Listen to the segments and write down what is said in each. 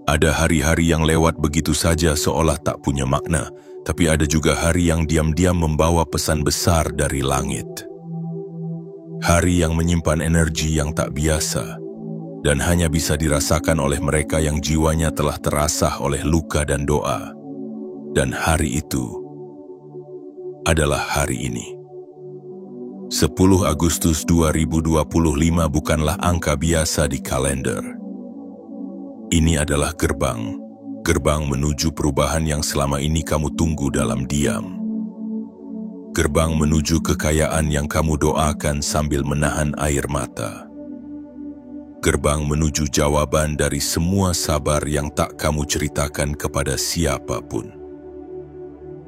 Ada hari-hari yang lewat begitu saja seolah tak punya makna, tapi ada juga hari yang diam-diam membawa pesan besar dari langit. Hari yang menyimpan energi yang tak biasa, dan hanya bisa dirasakan oleh mereka yang jiwanya telah terasah oleh luka dan doa. Dan hari itu adalah hari ini. 10 Agustus 2025 bukanlah angka biasa di kalender. Ini adalah gerbang menuju perubahan yang selama ini kamu tunggu dalam diam. Gerbang menuju kekayaan yang kamu doakan sambil menahan air mata. Gerbang menuju jawaban dari semua sabar yang tak kamu ceritakan kepada siapapun.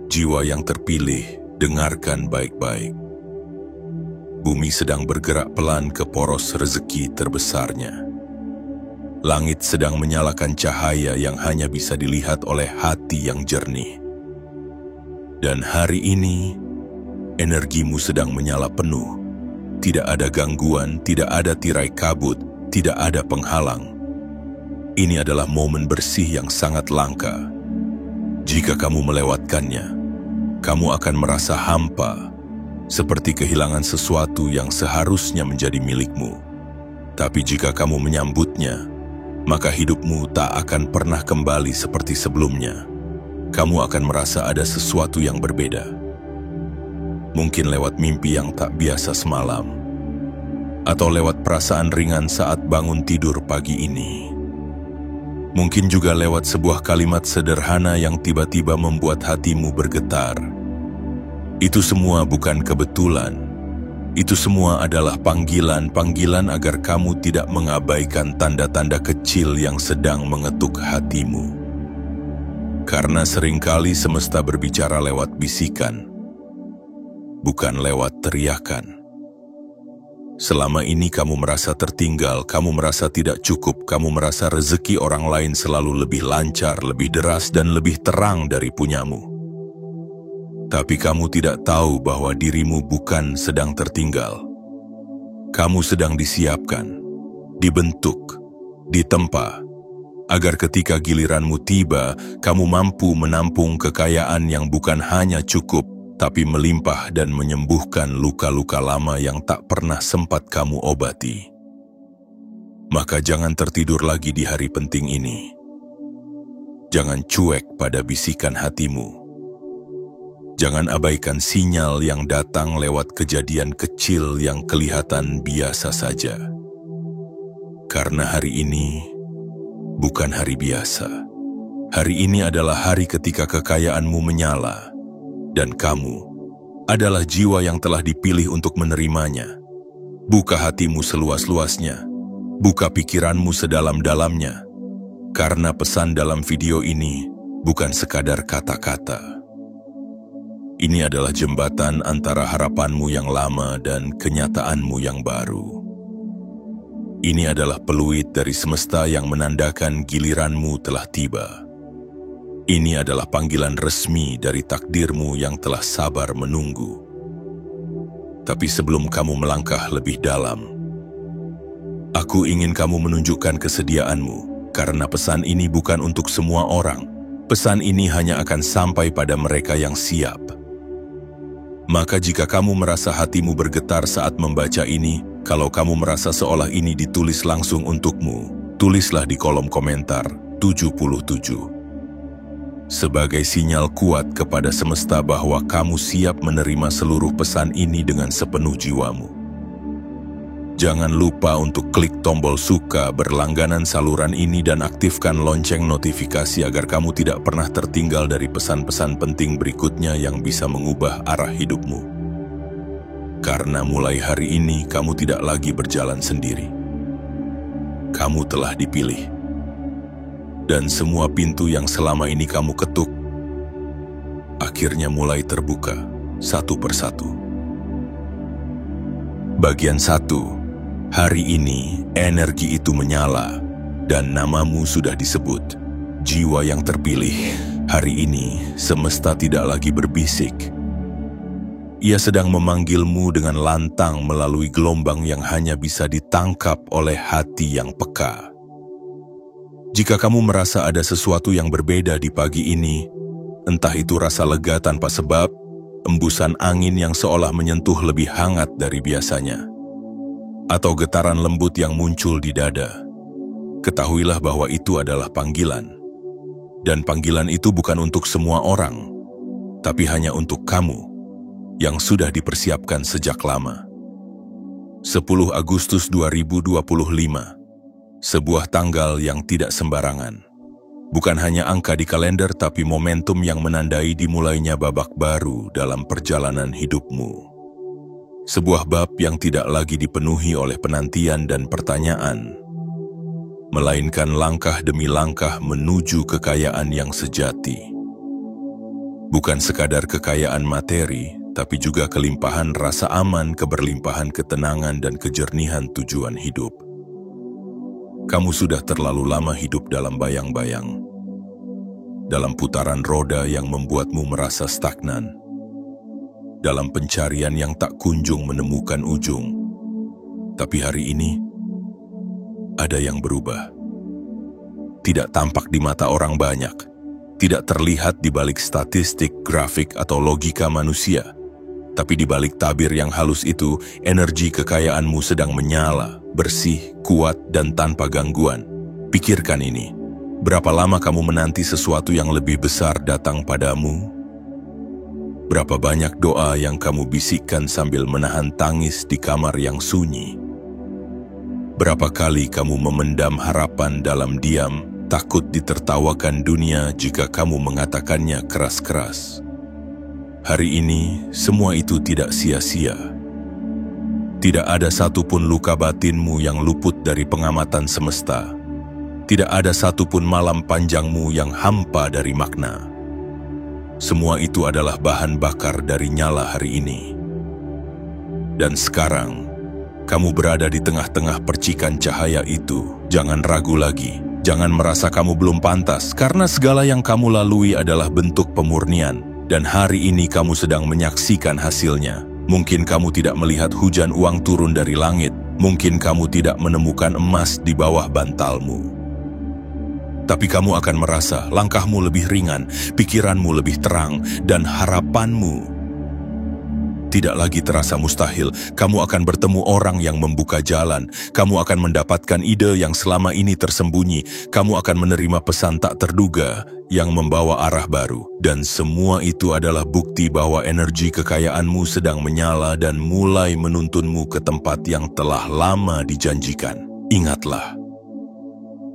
Jiwa yang terpilih, dengarkan baik-baik. Bumi sedang bergerak pelan ke poros rezeki terbesarnya. Langit sedang menyalakan cahaya yang hanya bisa dilihat oleh hati yang jernih. Dan hari ini, energimu sedang menyala penuh. Tidak ada gangguan, tidak ada tirai kabut, tidak ada penghalang. Ini adalah momen bersih yang sangat langka. Jika kamu melewatkannya, kamu akan merasa hampa, seperti kehilangan sesuatu yang seharusnya menjadi milikmu. Tapi jika kamu menyambutnya, maka hidupmu tak akan pernah kembali seperti sebelumnya. Kamu akan merasa ada sesuatu yang berbeda. Mungkin lewat mimpi yang tak biasa semalam, atau lewat perasaan ringan saat bangun tidur pagi ini. Mungkin juga lewat sebuah kalimat sederhana yang tiba-tiba membuat hatimu bergetar. Itu semua bukan kebetulan. Itu semua adalah panggilan agar kamu tidak mengabaikan tanda-tanda kecil yang sedang mengetuk hatimu. Karena seringkali semesta berbicara lewat bisikan, bukan lewat teriakan. Selama ini kamu merasa tertinggal, kamu merasa tidak cukup, kamu merasa rezeki orang lain selalu lebih lancar, lebih deras, dan lebih terang dari punyamu. Tapi kamu tidak tahu bahwa dirimu bukan sedang tertinggal. Kamu sedang disiapkan, dibentuk, ditempa, agar ketika giliranmu tiba, kamu mampu menampung kekayaan yang bukan hanya cukup, tapi melimpah dan menyembuhkan luka-luka lama yang tak pernah sempat kamu obati. Maka jangan tertidur lagi di hari penting ini. Jangan cuek pada bisikan hatimu. Jangan abaikan sinyal yang datang lewat kejadian kecil yang kelihatan biasa saja. Karena hari ini bukan hari biasa. Hari ini adalah hari ketika kekayaanmu menyala, dan kamu adalah jiwa yang telah dipilih untuk menerimanya. Buka hatimu seluas-luasnya, buka pikiranmu sedalam-dalamnya, karena pesan dalam video ini bukan sekadar kata-kata. Ini adalah jembatan antara harapanmu yang lama dan kenyataanmu yang baru. Ini adalah peluit dari semesta yang menandakan giliranmu telah tiba. Ini adalah panggilan resmi dari takdirmu yang telah sabar menunggu. Tapi sebelum kamu melangkah lebih dalam, aku ingin kamu menunjukkan kesediaanmu, karena pesan ini bukan untuk semua orang. Pesan ini hanya akan sampai pada mereka yang siap. Maka jika kamu merasa hatimu bergetar saat membaca ini, kalau kamu merasa seolah ini ditulis langsung untukmu, tulislah di kolom komentar 77. Sebagai sinyal kuat kepada semesta bahwa kamu siap menerima seluruh pesan ini dengan sepenuh jiwamu. Jangan lupa untuk klik tombol suka, berlangganan saluran ini, dan aktifkan lonceng notifikasi agar kamu tidak pernah tertinggal dari pesan-pesan penting berikutnya yang bisa mengubah arah hidupmu. Karena mulai hari ini kamu tidak lagi berjalan sendiri. Kamu telah dipilih. Dan semua pintu yang selama ini kamu ketuk, akhirnya mulai terbuka satu persatu. Bagian 1. Hari ini, energi itu menyala, dan namamu sudah disebut. Jiwa yang terpilih. Hari ini, semesta tidak lagi berbisik. Ia sedang memanggilmu dengan lantang melalui gelombang yang hanya bisa ditangkap oleh hati yang peka. Jika kamu merasa ada sesuatu yang berbeda di pagi ini, entah itu rasa lega tanpa sebab, embusan angin yang seolah menyentuh lebih hangat dari biasanya, atau getaran lembut yang muncul di dada, ketahuilah bahwa itu adalah panggilan. Dan panggilan itu bukan untuk semua orang, tapi hanya untuk kamu yang sudah dipersiapkan sejak lama. 10 Agustus 2025, sebuah tanggal yang tidak sembarangan. Bukan hanya angka di kalender, tapi momentum yang menandai dimulainya babak baru dalam perjalanan hidupmu. Sebuah bab yang tidak lagi dipenuhi oleh penantian dan pertanyaan, melainkan langkah demi langkah menuju kekayaan yang sejati. Bukan sekadar kekayaan materi, tapi juga kelimpahan rasa aman, keberlimpahan ketenangan, dan kejernihan tujuan hidup. Kamu sudah terlalu lama hidup dalam bayang-bayang, dalam putaran roda yang membuatmu merasa stagnan, dalam pencarian yang tak kunjung menemukan ujung. Tapi hari ini, ada yang berubah. Tidak tampak di mata orang banyak, tidak terlihat di balik statistik, grafik, atau logika manusia. Tapi di balik tabir yang halus itu, energi kekayaanmu sedang menyala, bersih, kuat, dan tanpa gangguan. Pikirkan ini, berapa lama kamu menanti sesuatu yang lebih besar datang padamu? Berapa banyak doa yang kamu bisikkan sambil menahan tangis di kamar yang sunyi? Berapa kali kamu memendam harapan dalam diam, takut ditertawakan dunia jika kamu mengatakannya keras-keras? Hari ini, semua itu tidak sia-sia. Tidak ada satupun luka batinmu yang luput dari pengamatan semesta. Tidak ada satupun malam panjangmu yang hampa dari makna. Semua itu adalah bahan bakar dari nyala hari ini. Dan sekarang, kamu berada di tengah-tengah percikan cahaya itu. Jangan ragu lagi. Jangan merasa kamu belum pantas, karena segala yang kamu lalui adalah bentuk pemurnian. Dan hari ini kamu sedang menyaksikan hasilnya. Mungkin kamu tidak melihat hujan uang turun dari langit. Mungkin kamu tidak menemukan emas di bawah bantalmu. Tapi kamu akan merasa langkahmu lebih ringan, pikiranmu lebih terang, dan harapanmu tidak lagi terasa mustahil. Kamu akan bertemu orang yang membuka jalan. Kamu akan mendapatkan ide yang selama ini tersembunyi. Kamu akan menerima pesan tak terduga yang membawa arah baru. Dan semua itu adalah bukti bahwa energi kekayaanmu sedang menyala dan mulai menuntunmu ke tempat yang telah lama dijanjikan. Ingatlah,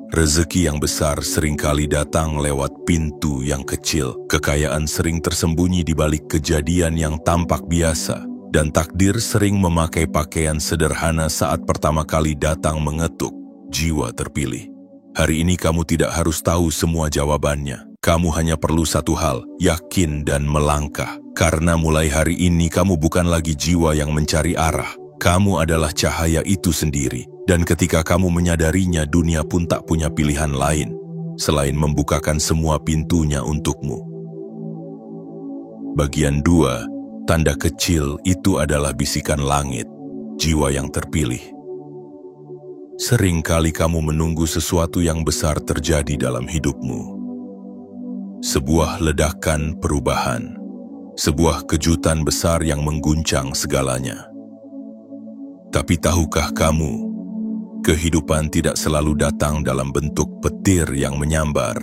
rezeki yang besar seringkali datang lewat pintu yang kecil. Kekayaan sering tersembunyi di balik kejadian yang tampak biasa. Dan takdir sering memakai pakaian sederhana saat pertama kali datang mengetuk jiwa terpilih. Hari ini kamu tidak harus tahu semua jawabannya. Kamu hanya perlu satu hal, yakin dan melangkah. Karena mulai hari ini kamu bukan lagi jiwa yang mencari arah. Kamu adalah cahaya itu sendiri. Dan ketika kamu menyadarinya, dunia pun tak punya pilihan lain selain membukakan semua pintunya untukmu. Bagian 2, tanda kecil itu adalah bisikan langit, jiwa yang terpilih. Sering kali kamu menunggu sesuatu yang besar terjadi dalam hidupmu. Sebuah ledakan perubahan, sebuah kejutan besar yang mengguncang segalanya. Tapi tahukah kamu, kehidupan tidak selalu datang dalam bentuk petir yang menyambar.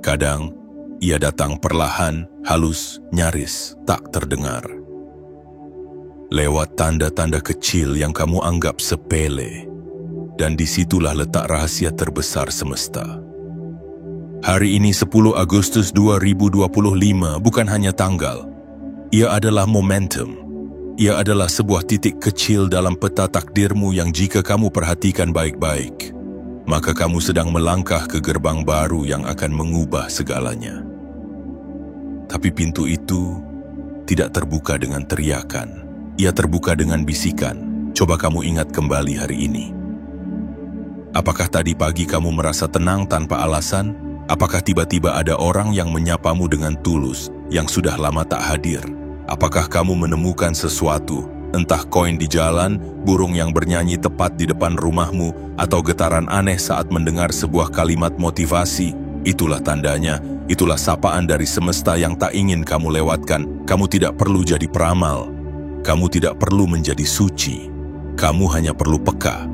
Kadang, ia datang perlahan, halus, nyaris, tak terdengar. Lewat tanda-tanda kecil yang kamu anggap sepele. Dan disitulah letak rahasia terbesar semesta. Hari ini 10 Agustus 2025 bukan hanya tanggal. Ia adalah momentum. Ia adalah sebuah titik kecil dalam peta takdirmu yang jika kamu perhatikan baik-baik, maka kamu sedang melangkah ke gerbang baru yang akan mengubah segalanya. Tapi pintu itu tidak terbuka dengan teriakan. Ia terbuka dengan bisikan. Coba kamu ingat kembali hari ini. Apakah tadi pagi kamu merasa tenang tanpa alasan? Apakah tiba-tiba ada orang yang menyapamu dengan tulus yang sudah lama tak hadir? Apakah kamu menemukan sesuatu Entah koin di jalan, burung yang bernyanyi tepat di depan rumahmu, atau getaran aneh saat mendengar sebuah kalimat motivasi, itulah tandanya, itulah sapaan dari semesta yang tak ingin kamu lewatkan. Kamu tidak perlu jadi peramal. Kamu tidak perlu menjadi suci. Kamu hanya perlu peka.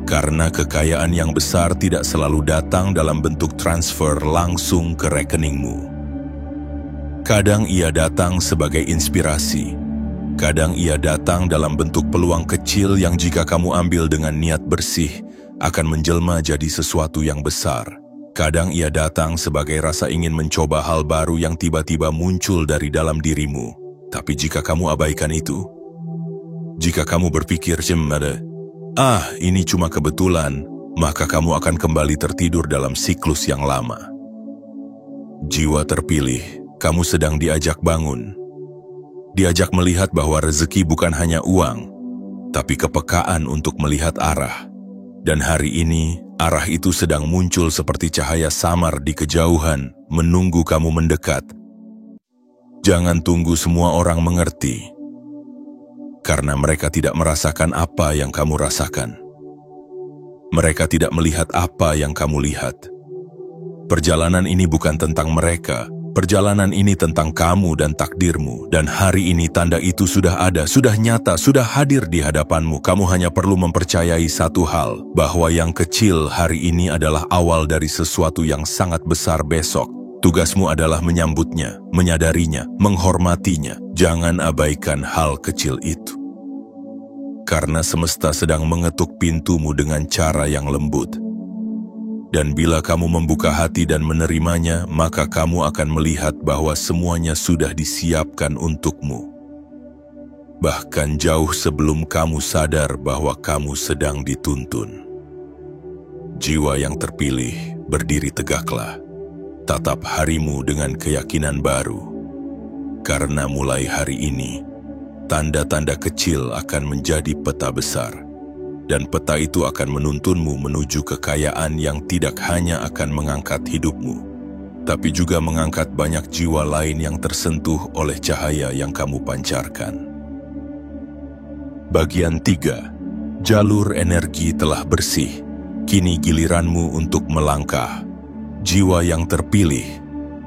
Karena kekayaan yang besar tidak selalu datang dalam bentuk transfer langsung ke rekeningmu. Kadang ia datang sebagai inspirasi. Kadang ia datang dalam bentuk peluang kecil yang jika kamu ambil dengan niat bersih, akan menjelma jadi sesuatu yang besar. Kadang ia datang sebagai rasa ingin mencoba hal baru yang tiba-tiba muncul dari dalam dirimu. Tapi jika kamu abaikan itu, jika kamu berpikir, ini cuma kebetulan, maka kamu akan kembali tertidur dalam siklus yang lama. Jiwa terpilih, kamu sedang diajak bangun. Diajak melihat bahwa rezeki bukan hanya uang, tapi kepekaan untuk melihat arah. Dan hari ini, arah itu sedang muncul seperti cahaya samar di kejauhan, menunggu kamu mendekat. Jangan tunggu semua orang mengerti, karena mereka tidak merasakan apa yang kamu rasakan. Mereka tidak melihat apa yang kamu lihat. Perjalanan ini bukan tentang mereka. Perjalanan ini tentang kamu dan takdirmu, dan hari ini tanda itu sudah ada, sudah nyata, sudah hadir di hadapanmu. Kamu hanya perlu mempercayai satu hal, bahwa yang kecil hari ini adalah awal dari sesuatu yang sangat besar besok. Tugasmu adalah menyambutnya, menyadarinya, menghormatinya. Jangan abaikan hal kecil itu. Karena semesta sedang mengetuk pintumu dengan cara yang lembut. Dan bila kamu membuka hati dan menerimanya, maka kamu akan melihat bahwa semuanya sudah disiapkan untukmu. Bahkan jauh sebelum kamu sadar bahwa kamu sedang dituntun. Jiwa yang terpilih, berdiri tegaklah. Tatap harimu dengan keyakinan baru. Karena mulai hari ini, tanda-tanda kecil akan menjadi peta besar. Dan peta itu akan menuntunmu menuju kekayaan yang tidak hanya akan mengangkat hidupmu, tapi juga mengangkat banyak jiwa lain yang tersentuh oleh cahaya yang kamu pancarkan. Bagian 3. Jalur energi telah bersih. Kini giliranmu untuk melangkah. Jiwa yang terpilih,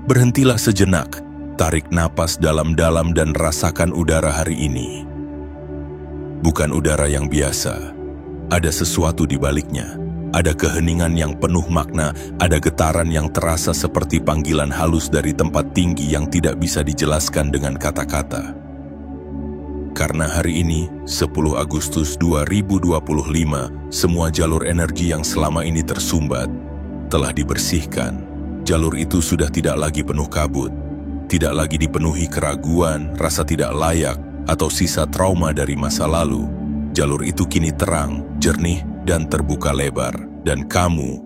berhentilah sejenak, tarik napas dalam-dalam dan rasakan udara hari ini. Bukan udara yang biasa. Ada sesuatu di baliknya. Ada keheningan yang penuh makna, ada getaran yang terasa seperti panggilan halus dari tempat tinggi yang tidak bisa dijelaskan dengan kata-kata. Karena hari ini, 10 Agustus 2025, semua jalur energi yang selama ini tersumbat telah dibersihkan. Jalur itu sudah tidak lagi penuh kabut, tidak lagi dipenuhi keraguan, rasa tidak layak, atau sisa trauma dari masa lalu. Jalur itu kini terang, jernih, dan terbuka lebar. Dan kamu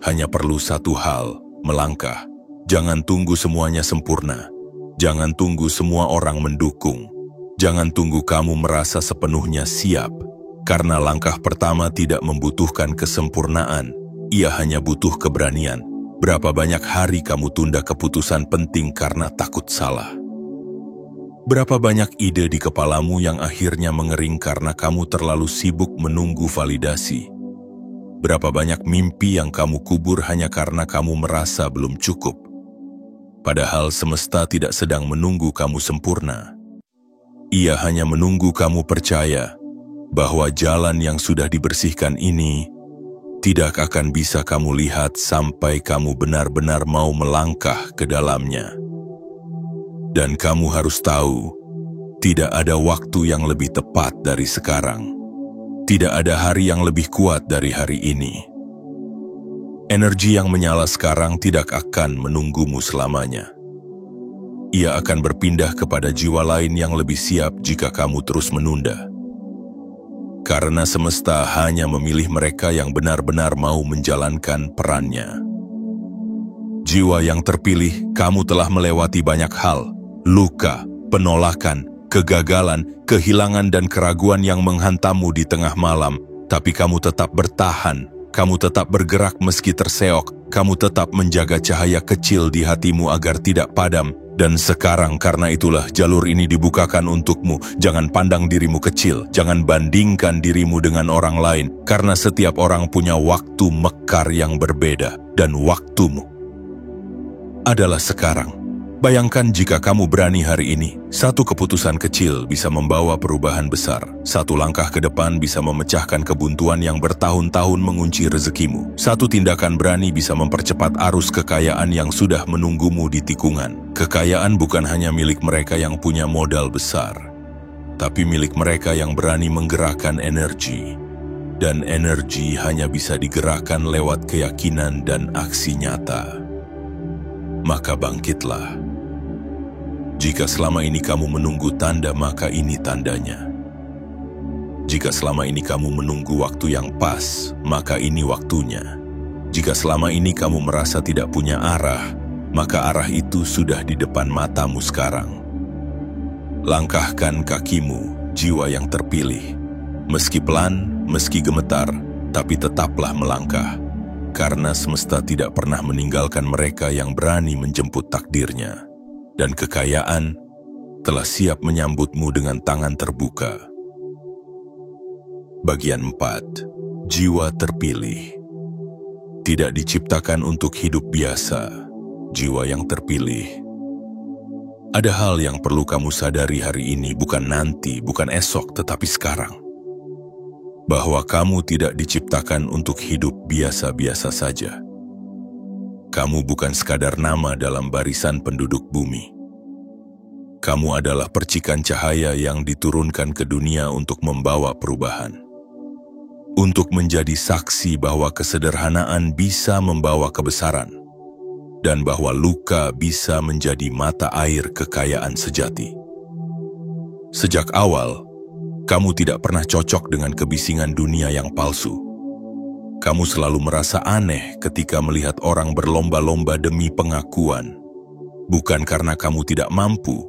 hanya perlu satu hal, melangkah. Jangan tunggu semuanya sempurna. Jangan tunggu semua orang mendukung. Jangan tunggu kamu merasa sepenuhnya siap. Karena langkah pertama tidak membutuhkan kesempurnaan. Ia hanya butuh keberanian. Berapa banyak hari kamu tunda keputusan penting karena takut salah? Berapa banyak ide di kepalamu yang akhirnya mengering karena kamu terlalu sibuk menunggu validasi? Berapa banyak mimpi yang kamu kubur hanya karena kamu merasa belum cukup? Padahal semesta tidak sedang menunggu kamu sempurna. Ia hanya menunggu kamu percaya bahwa jalan yang sudah dibersihkan ini tidak akan bisa kamu lihat sampai kamu benar-benar mau melangkah ke dalamnya. Dan kamu harus tahu, tidak ada waktu yang lebih tepat dari sekarang. Tidak ada hari yang lebih kuat dari hari ini. Energi yang menyala sekarang tidak akan menunggumu selamanya. Ia akan berpindah kepada jiwa lain yang lebih siap jika kamu terus menunda. Karena semesta hanya memilih mereka yang benar-benar mau menjalankan perannya. Jiwa yang terpilih, kamu telah melewati banyak hal. Luka, penolakan, kegagalan, kehilangan dan keraguan yang menghantammu di tengah malam, tapi kamu tetap bertahan, kamu tetap bergerak meski terseok, kamu tetap menjaga cahaya kecil di hatimu agar tidak padam, Dan sekarang karena itulah jalur ini dibukakan untukmu. Jangan pandang dirimu kecil, jangan bandingkan dirimu dengan orang lain, karena setiap orang punya waktu mekar yang berbeda, dan waktumu adalah sekarang. Bayangkan jika kamu berani hari ini, satu keputusan kecil bisa membawa perubahan besar. Satu langkah ke depan bisa memecahkan kebuntuan yang bertahun-tahun mengunci rezekimu. Satu tindakan berani bisa mempercepat arus kekayaan yang sudah menunggumu di tikungan. Kekayaan bukan hanya milik mereka yang punya modal besar, tapi milik mereka yang berani menggerakkan energi. Dan energi hanya bisa digerakkan lewat keyakinan dan aksi nyata. Maka bangkitlah. Jika selama ini kamu menunggu tanda, maka ini tandanya. Jika selama ini kamu menunggu waktu yang pas, maka ini waktunya. Jika selama ini kamu merasa tidak punya arah, maka arah itu sudah di depan matamu sekarang. Langkahkan kakimu, jiwa yang terpilih. Meski pelan, meski gemetar, tapi tetaplah melangkah. Karena semesta tidak pernah meninggalkan mereka yang berani menjemput takdirnya. Dan kekayaan telah siap menyambutmu dengan tangan terbuka. Bagian 4. Jiwa terpilih. Tidak diciptakan untuk hidup biasa, jiwa yang terpilih. Ada hal yang perlu kamu sadari hari ini, bukan nanti, bukan esok, tetapi sekarang. Bahwa kamu tidak diciptakan untuk hidup biasa-biasa saja. Kamu bukan sekadar nama dalam barisan penduduk bumi. Kamu adalah percikan cahaya yang diturunkan ke dunia untuk membawa perubahan. Untuk menjadi saksi bahwa kesederhanaan bisa membawa kebesaran. Dan bahwa luka bisa menjadi mata air kekayaan sejati. Sejak awal, kamu tidak pernah cocok dengan kebisingan dunia yang palsu. Kamu selalu merasa aneh ketika melihat orang berlomba-lomba demi pengakuan. Bukan karena kamu tidak mampu,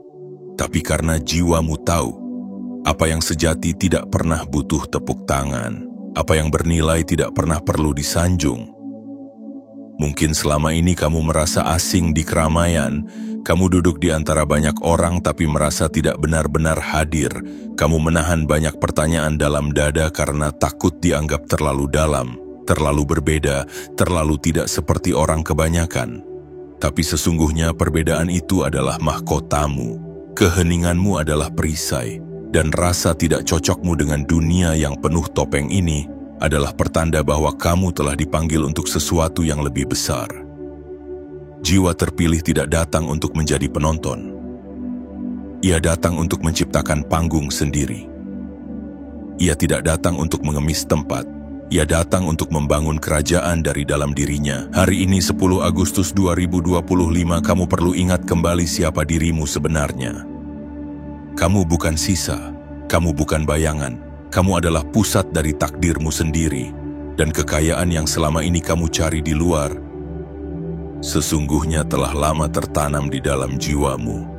tapi karena jiwamu tahu. Apa yang sejati tidak pernah butuh tepuk tangan. Apa yang bernilai tidak pernah perlu disanjung. Mungkin selama ini kamu merasa asing di keramaian. Kamu duduk di antara banyak orang tapi merasa tidak benar-benar hadir. Kamu menahan banyak pertanyaan dalam dada karena takut dianggap terlalu dalam. Terlalu berbeda, terlalu tidak seperti orang kebanyakan. Tapi sesungguhnya perbedaan itu adalah mahkotamu. Keheninganmu adalah perisai. Dan rasa tidak cocokmu dengan dunia yang penuh topeng ini adalah pertanda bahwa kamu telah dipanggil untuk sesuatu yang lebih besar. Jiwa terpilih tidak datang untuk menjadi penonton. Ia datang untuk menciptakan panggung sendiri. Ia tidak datang untuk mengemis tempat. Ia datang untuk membangun kerajaan dari dalam dirinya. Hari ini 10 Agustus 2025 kamu perlu ingat kembali siapa dirimu sebenarnya. Kamu bukan sisa, kamu bukan bayangan. Kamu adalah pusat dari takdirmu sendiri. Dan kekayaan yang selama ini kamu cari di luar, sesungguhnya telah lama tertanam di dalam jiwamu.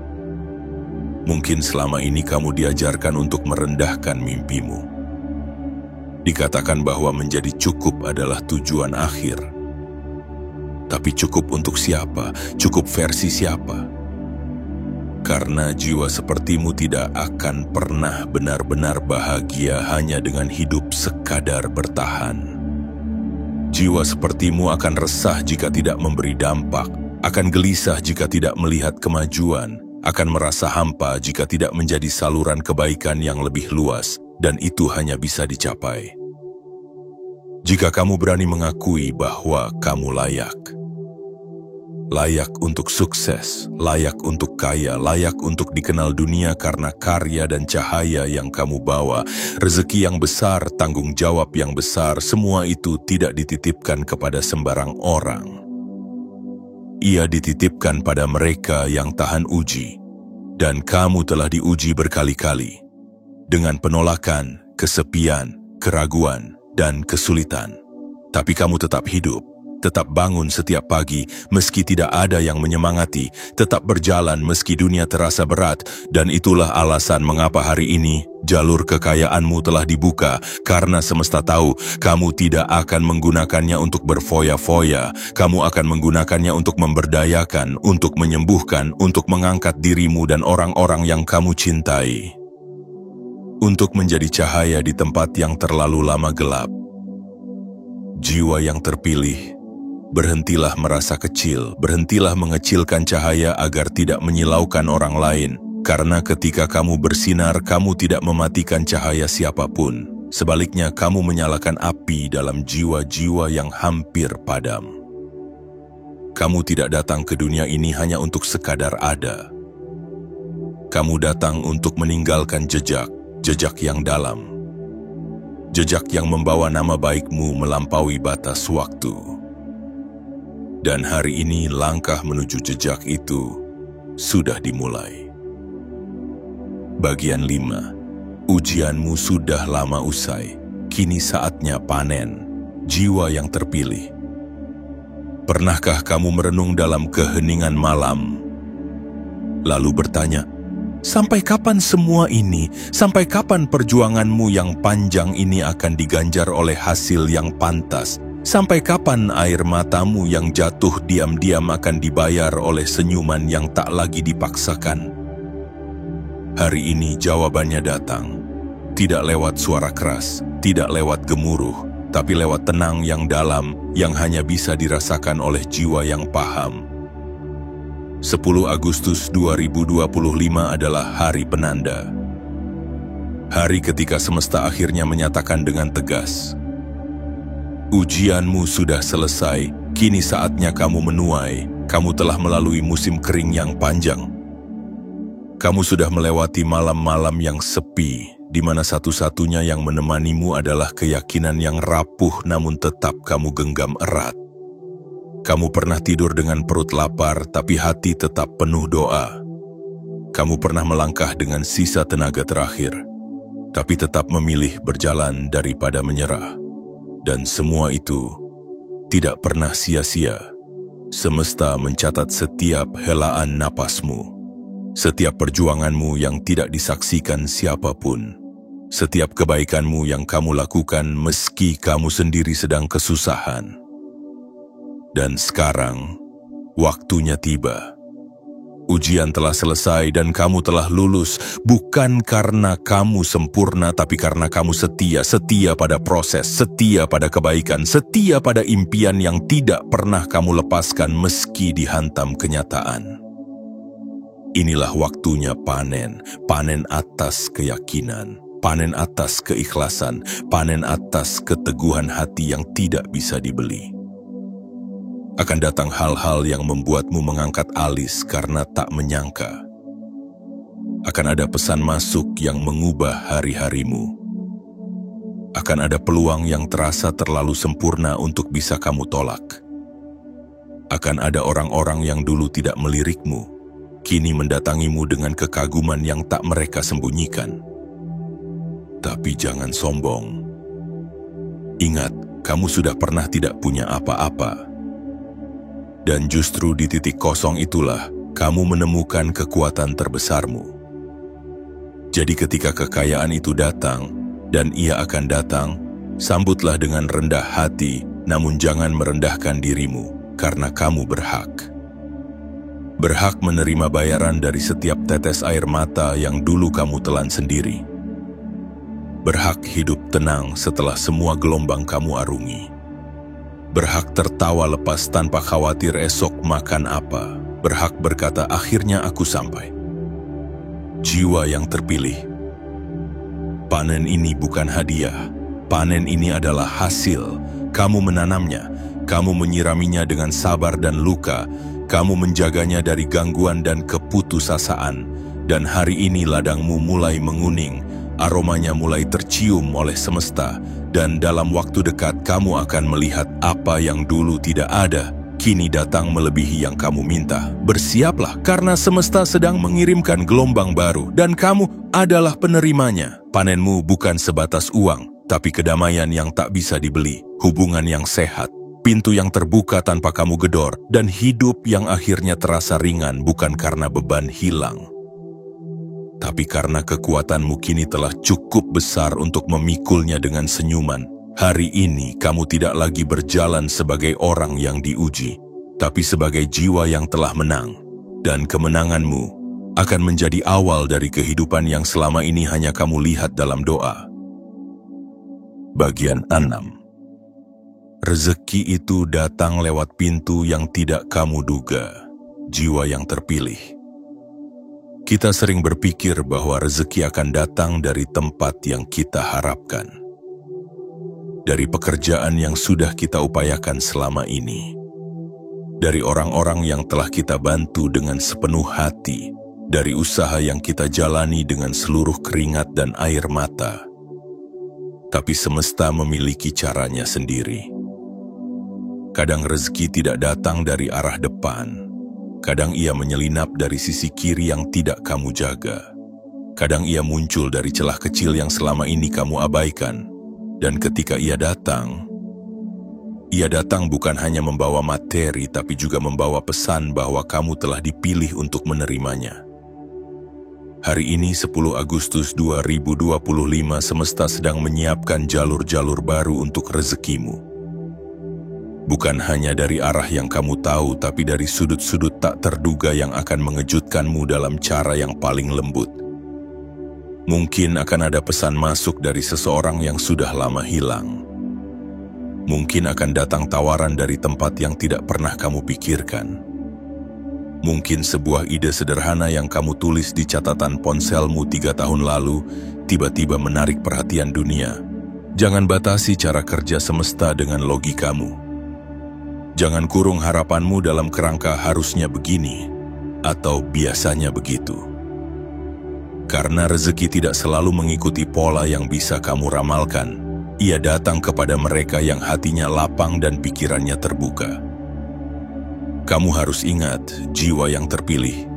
Mungkin selama ini kamu diajarkan untuk merendahkan mimpimu. Dikatakan bahwa menjadi cukup adalah tujuan akhir. Tapi cukup untuk siapa? Cukup versi siapa? Karena jiwa sepertimu tidak akan pernah benar-benar bahagia hanya dengan hidup sekadar bertahan. Jiwa sepertimu akan resah jika tidak memberi dampak, akan gelisah jika tidak melihat kemajuan, akan merasa hampa jika tidak menjadi saluran kebaikan yang lebih luas. Dan itu hanya bisa dicapai jika kamu berani mengakui bahwa kamu layak. Layak untuk sukses, layak untuk kaya, layak untuk dikenal dunia karena karya dan cahaya yang kamu bawa. Rezeki yang besar, tanggung jawab yang besar, semua itu tidak dititipkan kepada sembarang orang. Ia dititipkan pada mereka yang tahan uji. Dan kamu telah diuji berkali-kali. Dengan penolakan, kesepian, keraguan, dan kesulitan. Tapi kamu tetap hidup, tetap bangun setiap pagi meski tidak ada yang menyemangati, tetap berjalan meski dunia terasa berat, dan itulah alasan mengapa hari ini jalur kekayaanmu telah dibuka, karena semesta tahu kamu tidak akan menggunakannya untuk berfoya-foya, kamu akan menggunakannya untuk memberdayakan, untuk menyembuhkan, untuk mengangkat dirimu dan orang-orang yang kamu cintai, untuk menjadi cahaya di tempat yang terlalu lama gelap. Jiwa yang terpilih, berhentilah merasa kecil, berhentilah mengecilkan cahaya agar tidak menyilaukan orang lain, karena ketika kamu bersinar, kamu tidak mematikan cahaya siapapun. Sebaliknya, kamu menyalakan api dalam jiwa-jiwa yang hampir padam. Kamu tidak datang ke dunia ini hanya untuk sekadar ada. Kamu datang untuk meninggalkan jejak, jejak yang dalam. Jejak yang membawa nama baikmu melampaui batas waktu. Dan hari ini langkah menuju jejak itu sudah dimulai. Bagian 5. Ujianmu sudah lama usai. Kini saatnya panen. Jiwa yang terpilih. Pernahkah kamu merenung dalam keheningan malam, lalu bertanya, sampai kapan semua ini? Sampai kapan perjuanganmu yang panjang ini akan diganjar oleh hasil yang pantas? Sampai kapan air matamu yang jatuh diam-diam akan dibayar oleh senyuman yang tak lagi dipaksakan? Hari ini jawabannya datang. Tidak lewat suara keras, tidak lewat gemuruh, tapi lewat tenang yang dalam yang hanya bisa dirasakan oleh jiwa yang paham. 10 Agustus 2025 adalah hari penanda. Hari ketika semesta akhirnya menyatakan dengan tegas, ujianmu sudah selesai, kini saatnya kamu menuai. Kamu telah melalui musim kering yang panjang. Kamu sudah melewati malam-malam yang sepi, di mana satu-satunya yang menemanimu adalah keyakinan yang rapuh namun tetap kamu genggam erat. Kamu pernah tidur dengan perut lapar, tapi hati tetap penuh doa. Kamu pernah melangkah dengan sisa tenaga terakhir, tapi tetap memilih berjalan daripada menyerah. Dan semua itu tidak pernah sia-sia. Semesta mencatat setiap helaan napasmu, setiap perjuanganmu yang tidak disaksikan siapapun, setiap kebaikanmu yang kamu lakukan meski kamu sendiri sedang kesusahan. Dan sekarang, waktunya tiba. Ujian telah selesai dan kamu telah lulus, bukan karena kamu sempurna, tapi karena kamu setia pada proses, setia pada kebaikan, setia pada impian yang tidak pernah kamu lepaskan meski dihantam kenyataan. Inilah waktunya panen, panen atas keyakinan, panen atas keikhlasan, panen atas keteguhan hati yang tidak bisa dibeli. Akan datang hal-hal yang membuatmu mengangkat alis karena tak menyangka. Akan ada pesan masuk yang mengubah hari-harimu. Akan ada peluang yang terasa terlalu sempurna untuk bisa kamu tolak. Akan ada orang-orang yang dulu tidak melirikmu, kini mendatangimu dengan kekaguman yang tak mereka sembunyikan. Tapi jangan sombong. Ingat, kamu sudah pernah tidak punya apa-apa. Dan justru di titik kosong itulah kamu menemukan kekuatan terbesarmu. Jadi ketika kekayaan itu datang, dan ia akan datang, sambutlah dengan rendah hati, namun jangan merendahkan dirimu, karena kamu berhak. Berhak menerima bayaran dari setiap tetes air mata yang dulu kamu telan sendiri. Berhak hidup tenang setelah semua gelombang kamu arungi. Berhak tertawa lepas tanpa khawatir esok makan apa. Berhak berkata, akhirnya aku sampai. Jiwa yang terpilih. Panen ini bukan hadiah. Panen ini adalah hasil. Kamu menanamnya. Kamu menyiraminya dengan sabar dan luka. Kamu menjaganya dari gangguan dan keputusasaan. Dan hari ini ladangmu mulai menguning. Aromanya mulai tercium oleh semesta. Dan dalam waktu dekat kamu akan melihat apa yang dulu tidak ada, kini datang melebihi yang kamu minta. Bersiaplah karena semesta sedang mengirimkan gelombang baru dan kamu adalah penerimanya. Panenmu bukan sebatas uang, tapi kedamaian yang tak bisa dibeli, hubungan yang sehat, pintu yang terbuka tanpa kamu gedor, dan hidup yang akhirnya terasa ringan bukan karena beban hilang, tapi karena kekuatanmu kini telah cukup besar untuk memikulnya dengan senyuman. Hari ini kamu tidak lagi berjalan sebagai orang yang diuji, tapi sebagai jiwa yang telah menang. Dan kemenanganmu akan menjadi awal dari kehidupan yang selama ini hanya kamu lihat dalam doa. Bagian 6. Rezeki itu datang lewat pintu yang tidak kamu duga. Jiwa yang terpilih. Kita sering berpikir bahwa rezeki akan datang dari tempat yang kita harapkan, dari pekerjaan yang sudah kita upayakan selama ini, dari orang-orang yang telah kita bantu dengan sepenuh hati, dari usaha yang kita jalani dengan seluruh keringat dan air mata. Tapi semesta memiliki caranya sendiri. Kadang rezeki tidak datang dari arah depan. Kadang ia menyelinap dari sisi kiri yang tidak kamu jaga. Kadang ia muncul dari celah kecil yang selama ini kamu abaikan. Dan ketika ia datang bukan hanya membawa materi, tapi juga membawa pesan bahwa kamu telah dipilih untuk menerimanya. Hari ini 10 Agustus 2025, semesta sedang menyiapkan jalur-jalur baru untuk rezekimu. Bukan hanya dari arah yang kamu tahu, tapi dari sudut-sudut tak terduga yang akan mengejutkanmu dalam cara yang paling lembut. Mungkin akan ada pesan masuk dari seseorang yang sudah lama hilang. Mungkin akan datang tawaran dari tempat yang tidak pernah kamu pikirkan. Mungkin sebuah ide sederhana yang kamu tulis di catatan ponselmu 3 tahun lalu tiba-tiba menarik perhatian dunia. Jangan batasi cara kerja semesta dengan logikamu. Jangan kurung harapanmu dalam kerangka harusnya begini atau biasanya begitu. Karena rezeki tidak selalu mengikuti pola yang bisa kamu ramalkan. Ia datang kepada mereka yang hatinya lapang dan pikirannya terbuka. Kamu harus ingat, jiwa yang terpilih,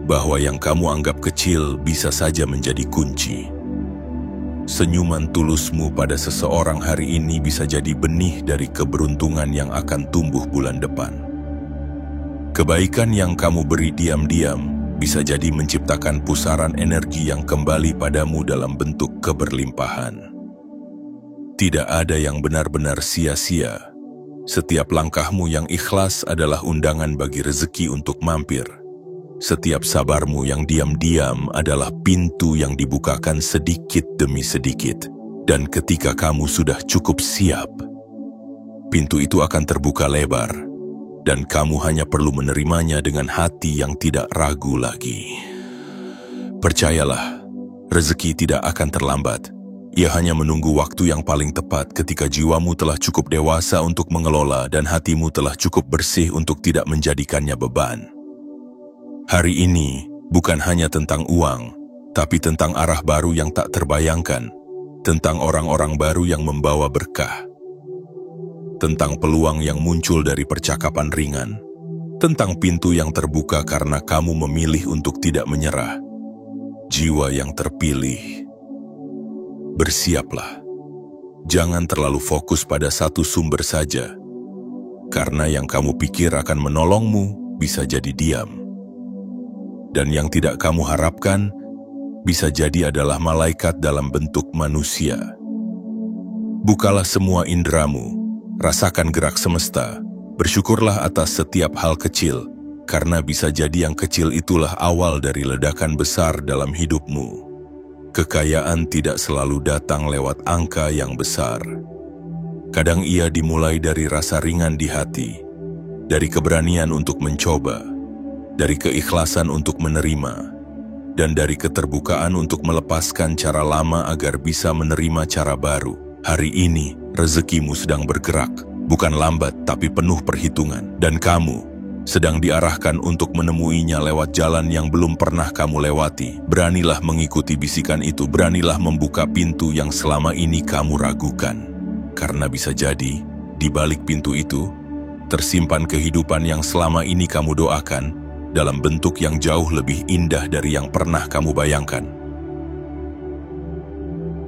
bahwa yang kamu anggap kecil bisa saja menjadi kunci. Senyuman tulusmu pada seseorang hari ini bisa jadi benih dari keberuntungan yang akan tumbuh bulan depan. Kebaikan yang kamu beri diam-diam bisa jadi menciptakan pusaran energi yang kembali padamu dalam bentuk keberlimpahan. Tidak ada yang benar-benar sia-sia. Setiap langkahmu yang ikhlas adalah undangan bagi rezeki untuk mampir. Setiap sabarmu yang diam-diam adalah pintu yang dibukakan sedikit demi sedikit. Dan ketika kamu sudah cukup siap, pintu itu akan terbuka lebar. Dan kamu hanya perlu menerimanya dengan hati yang tidak ragu lagi. Percayalah, rezeki tidak akan terlambat. Ia hanya menunggu waktu yang paling tepat ketika jiwamu telah cukup dewasa untuk mengelola dan hatimu telah cukup bersih untuk tidak menjadikannya beban. Hari ini bukan hanya tentang uang, tapi tentang arah baru yang tak terbayangkan, tentang orang-orang baru yang membawa berkah, tentang peluang yang muncul dari percakapan ringan, tentang pintu yang terbuka karena kamu memilih untuk tidak menyerah. Jiwa yang terpilih, bersiaplah. Jangan terlalu fokus pada satu sumber saja, karena yang kamu pikir akan menolongmu bisa jadi diam. Dan yang tidak kamu harapkan bisa jadi adalah malaikat dalam bentuk manusia. Bukalah semua indramu, rasakan gerak semesta, bersyukurlah atas setiap hal kecil, karena bisa jadi yang kecil itulah awal dari ledakan besar dalam hidupmu. Kekayaan tidak selalu datang lewat angka yang besar. Kadang ia dimulai dari rasa ringan di hati, dari keberanian untuk mencoba, dari keikhlasan untuk menerima, dan dari keterbukaan untuk melepaskan cara lama agar bisa menerima cara baru. Hari ini, rezekimu sedang bergerak, bukan lambat tapi penuh perhitungan, dan kamu sedang diarahkan untuk menemuinya lewat jalan yang belum pernah kamu lewati. Beranilah mengikuti bisikan itu, beranilah membuka pintu yang selama ini kamu ragukan. Karena bisa jadi, di balik pintu itu, tersimpan kehidupan yang selama ini kamu doakan, dalam bentuk yang jauh lebih indah dari yang pernah kamu bayangkan.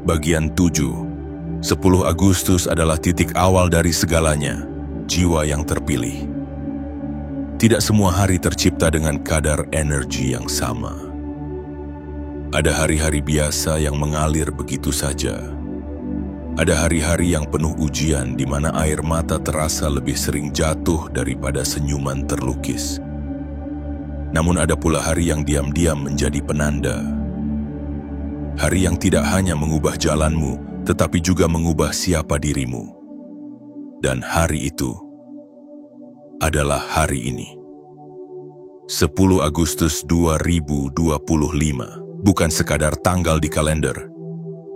Bagian 7. 10 Agustus adalah titik awal dari segalanya. Jiwa yang terpilih. Tidak semua hari tercipta dengan kadar energi yang sama. Ada hari-hari biasa yang mengalir begitu saja. Ada hari-hari yang penuh ujian di mana air mata terasa lebih sering jatuh daripada senyuman terlukis. Namun ada pula hari yang diam-diam menjadi penanda. Hari yang tidak hanya mengubah jalanmu, tetapi juga mengubah siapa dirimu. Dan hari itu adalah hari ini. 10 Agustus 2025 bukan sekadar tanggal di kalender,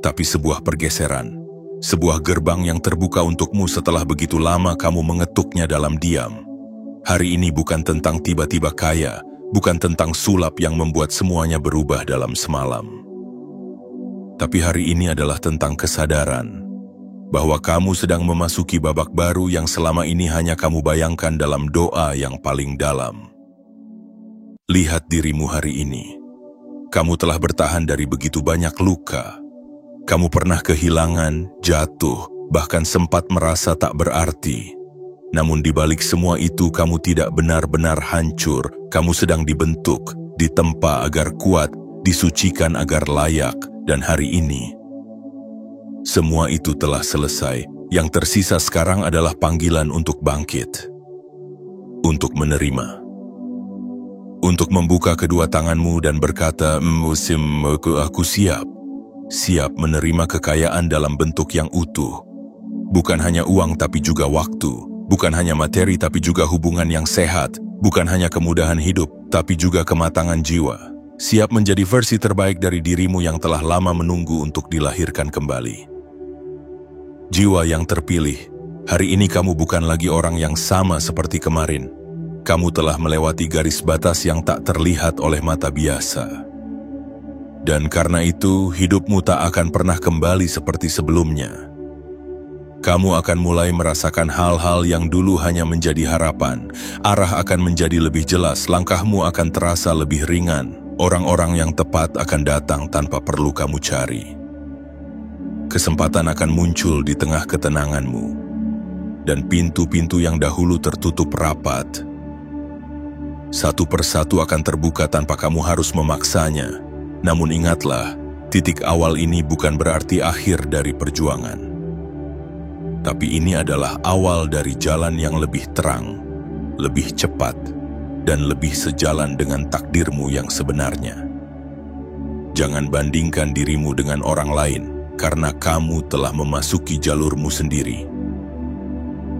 tapi sebuah pergeseran, sebuah gerbang yang terbuka untukmu setelah begitu lama kamu mengetuknya dalam diam. Hari ini bukan tentang tiba-tiba kaya, bukan tentang sulap yang membuat semuanya berubah dalam semalam. Tapi hari ini adalah tentang kesadaran bahwa kamu sedang memasuki babak baru yang selama ini hanya kamu bayangkan dalam doa yang paling dalam. Lihat dirimu hari ini. Kamu telah bertahan dari begitu banyak luka. Kamu pernah kehilangan, jatuh, bahkan sempat merasa tak berarti. Namun di balik semua itu kamu tidak benar-benar hancur. Kamu sedang dibentuk, ditempa agar kuat, disucikan agar layak. Dan hari ini, semua itu telah selesai. Yang tersisa sekarang adalah panggilan untuk bangkit. Untuk menerima. Untuk membuka kedua tanganmu dan berkata, aku siap. Siap menerima kekayaan dalam bentuk yang utuh. Bukan hanya uang tapi juga waktu. Bukan hanya materi tapi juga hubungan yang sehat. Bukan hanya kemudahan hidup tapi juga kematangan jiwa. Siap menjadi versi terbaik dari dirimu yang telah lama menunggu untuk dilahirkan kembali. Jiwa yang terpilih, hari ini kamu bukan lagi orang yang sama seperti kemarin. Kamu telah melewati garis batas yang tak terlihat oleh mata biasa. Dan karena itu, hidupmu tak akan pernah kembali seperti sebelumnya. Kamu akan mulai merasakan hal-hal yang dulu hanya menjadi harapan. Arah akan menjadi lebih jelas, langkahmu akan terasa lebih ringan. Orang-orang yang tepat akan datang tanpa perlu kamu cari. Kesempatan akan muncul di tengah ketenanganmu. Dan pintu-pintu yang dahulu tertutup rapat, satu persatu akan terbuka tanpa kamu harus memaksanya. Namun ingatlah, titik awal ini bukan berarti akhir dari perjuangan. Tapi ini adalah awal dari jalan yang lebih terang, lebih cepat, dan lebih sejalan dengan takdirmu yang sebenarnya. Jangan bandingkan dirimu dengan orang lain, karena kamu telah memasuki jalurmu sendiri.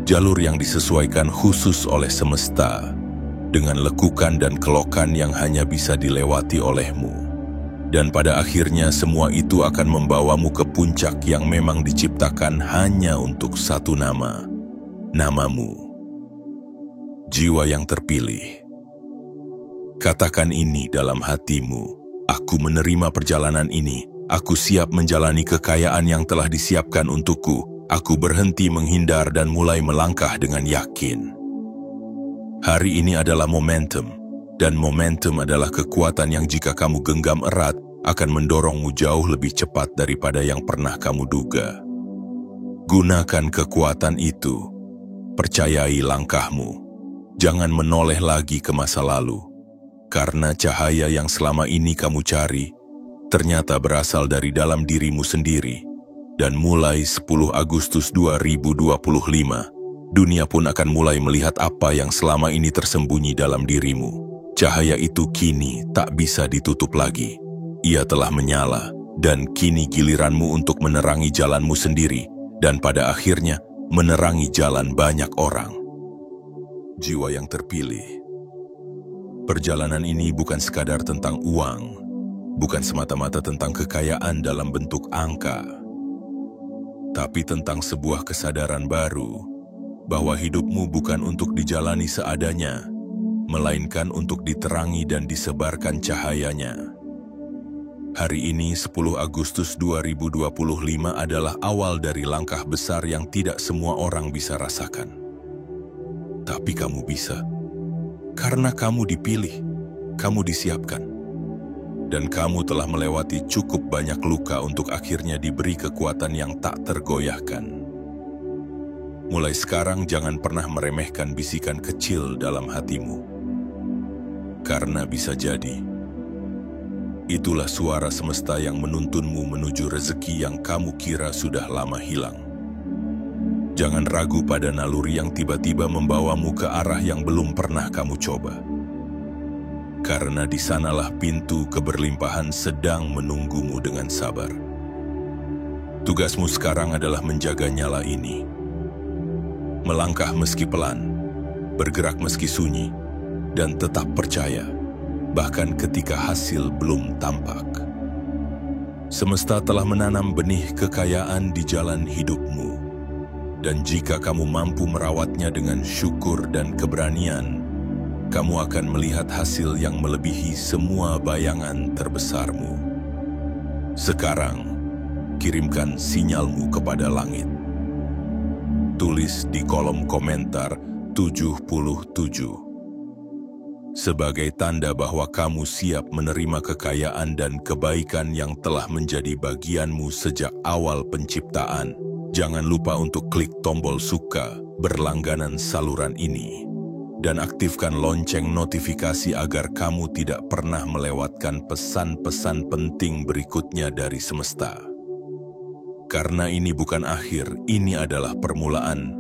Jalur yang disesuaikan khusus oleh semesta, dengan lekukan dan kelokan yang hanya bisa dilewati olehmu. Dan pada akhirnya semua itu akan membawamu ke puncak yang memang diciptakan hanya untuk satu nama, namamu. Jiwa yang terpilih. Katakan ini dalam hatimu, aku menerima perjalanan ini, aku siap menjalani kekayaan yang telah disiapkan untukku, aku berhenti menghindar dan mulai melangkah dengan yakin. Hari ini adalah momentum, dan momentum adalah kekuatan yang jika kamu genggam erat, akan mendorongmu jauh lebih cepat daripada yang pernah kamu duga. Gunakan kekuatan itu, percayai langkahmu, jangan menoleh lagi ke masa lalu. Karena cahaya yang selama ini kamu cari, ternyata berasal dari dalam dirimu sendiri. Dan mulai 10 Agustus 2025, dunia pun akan mulai melihat apa yang selama ini tersembunyi dalam dirimu. Cahaya itu kini tak bisa ditutup lagi. Ia telah menyala, dan kini giliranmu untuk menerangi jalanmu sendiri, dan pada akhirnya menerangi jalan banyak orang. Jiwa yang terpilih. Perjalanan ini bukan sekadar tentang uang, bukan semata-mata tentang kekayaan dalam bentuk angka, tapi tentang sebuah kesadaran baru, bahwa hidupmu bukan untuk dijalani seadanya, melainkan untuk diterangi dan disebarkan cahayanya. Hari ini 10 Agustus 2025 adalah awal dari langkah besar yang tidak semua orang bisa rasakan. Tapi kamu bisa. Karena kamu dipilih, kamu disiapkan. Dan kamu telah melewati cukup banyak luka untuk akhirnya diberi kekuatan yang tak tergoyahkan. Mulai sekarang jangan pernah meremehkan bisikan kecil dalam hatimu. Karena bisa jadi, itulah suara semesta yang menuntunmu menuju rezeki yang kamu kira sudah lama hilang. Jangan ragu pada naluri yang tiba-tiba membawamu ke arah yang belum pernah kamu coba. Karena di sanalah pintu keberlimpahan sedang menunggumu dengan sabar. Tugasmu sekarang adalah menjaga nyala ini. Melangkah meski pelan, bergerak meski sunyi, dan tetap percaya, bahkan ketika hasil belum tampak. Semesta telah menanam benih kekayaan di jalan hidupmu, dan jika kamu mampu merawatnya dengan syukur dan keberanian, kamu akan melihat hasil yang melebihi semua bayangan terbesarmu. Sekarang, kirimkan sinyalmu kepada langit. Tulis di kolom komentar 77 sebagai tanda bahwa kamu siap menerima kekayaan dan kebaikan yang telah menjadi bagianmu sejak awal penciptaan. Jangan lupa untuk klik tombol suka berlangganan saluran ini dan aktifkan lonceng notifikasi agar kamu tidak pernah melewatkan pesan-pesan penting berikutnya dari semesta. Karena ini bukan akhir, ini adalah permulaan.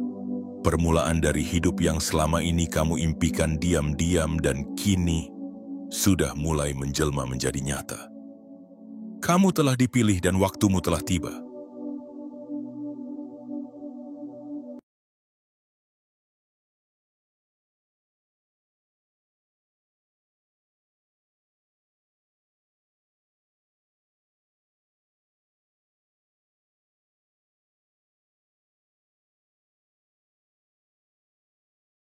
Permulaan dari hidup yang selama ini kamu impikan diam-diam dan kini sudah mulai menjelma menjadi nyata. Kamu telah dipilih dan waktumu telah tiba.